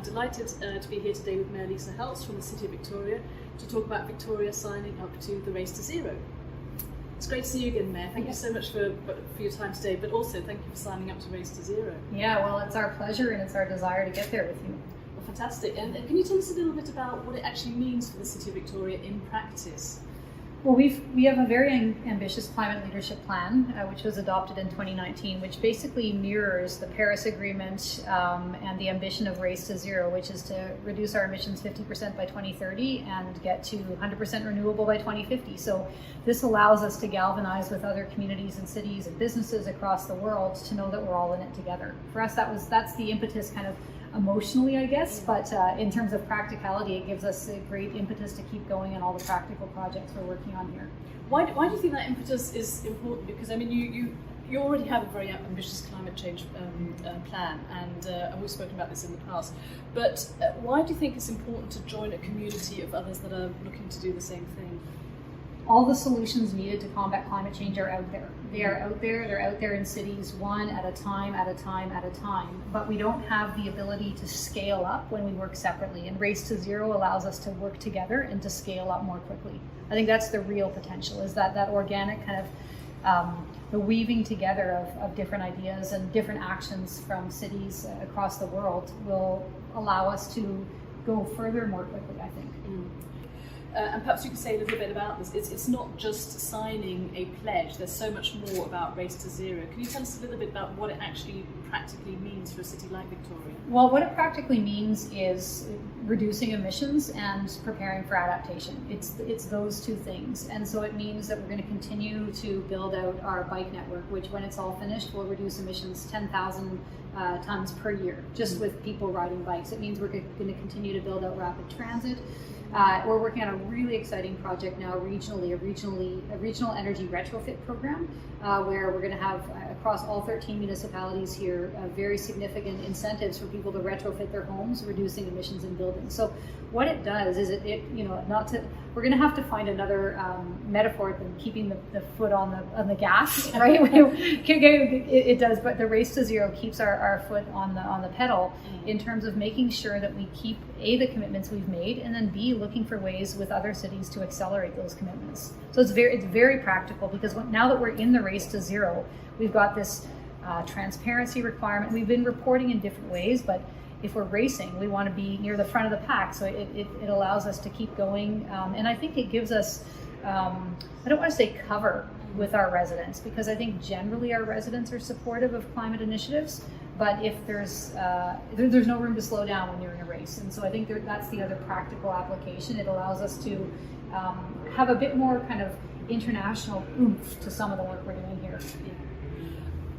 I'm delighted to be here today with Mayor Lisa Helst from the City of Victoria to talk about Victoria signing up to the Race to Zero. It's great to see you again, Mayor. Thank you so much for your time today, but also thank you for signing up to Race to Zero. Yeah, well, it's our pleasure and it's our desire to get there with you. Well, fantastic. And can you tell us a little bit about what it actually means for the City of Victoria in practice? Well, we have a very ambitious climate leadership plan, which was adopted in 2019, which basically mirrors the Paris Agreement and the ambition of Race to Zero, which is to reduce our emissions 50% by 2030 and get to 100% renewable by 2050. So this allows us to galvanize with other communities and cities and businesses across the world to know that we're all in it together. For us, that's the impetus kind of emotionally, I guess, but in terms of practicality, it gives us a great impetus to keep going in all the practical projects we're working on here. Why do you think that impetus is important? Because I mean, you already have a very ambitious climate change plan, and we've spoken about this in the past. But why do you think it's important to join a community of others that are looking to do the same thing? All the solutions needed to combat climate change are out there. They are out there, they're out there in cities one at a time, but we don't have the ability to scale up when we work separately, and Race to Zero allows us to work together and to scale up more quickly. I think that's the real potential, is that organic kind of the weaving together of different ideas and different actions from cities across the world will allow us to go further more quickly, I think. And perhaps you could say a little bit about this. It's not just signing a pledge, there's so much more about Race to Zero. Can you tell us a little bit about what it actually practically means for a city like Victoria? Well, what it practically means is reducing emissions and preparing for adaptation. It's those two things. And so it means that we're going to continue to build out our bike network, which when it's all finished will reduce emissions 10,000 tons per year, just with people riding bikes. It means we're going to continue to build out rapid transit. We're working on a really exciting project now regionally, a regional energy retrofit program, where we're going to have across all 13 municipalities here very significant incentives for people to retrofit their homes, reducing emissions in buildings. So what it does is we're going to have to find another metaphor than keeping the foot on the gas, right? It does, but the Race to Zero keeps our foot on the pedal in terms of making sure that we keep A, the commitments we've made, and then B, looking for ways with other cities to accelerate those commitments. So it's very practical, because now that we're in the Race to Zero, we've got this transparency requirement. We've been reporting in different ways, but if we're racing, we want to be near the front of the pack. So it allows us to keep going. And I think it gives us, I don't want to say cover with our residents, because I think generally our residents are supportive of climate initiatives. But if there's no room to slow down when you're in a race. And so I think that's the other practical application. It allows us to have a bit more kind of international oomph to some of the work we're doing here.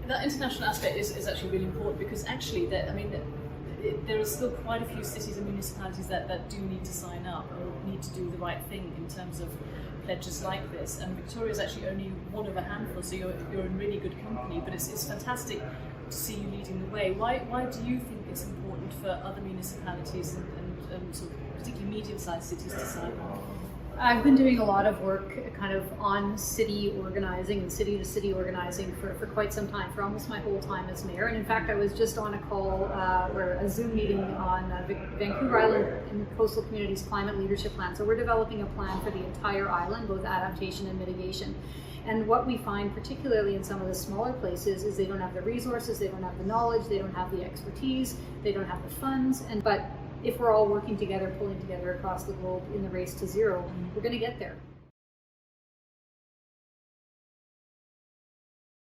That international aspect is actually really important, because actually there are still quite a few cities and municipalities that do need to sign up or need to do the right thing in terms of pledges like this. And Victoria is actually only one of a handful, so you're in really good company. But it's fantastic to see you leading the way. Why do you think it's important for other municipalities and sort of particularly medium-sized cities to sign up? I've been doing a lot of work kind of on city organizing and city-to-city organizing for quite some time, for almost my whole time as mayor. And in fact, I was just on a call or a Zoom meeting on Vancouver Island and Coastal Communities Climate Leadership Plan. So we're developing a plan for the entire island, both adaptation and mitigation. And what we find, particularly in some of the smaller places, is they don't have the resources, they don't have the knowledge, they don't have the expertise, they don't have the funds. But if we're all working together, pulling together across the globe in the Race to Zero, we're going to get there.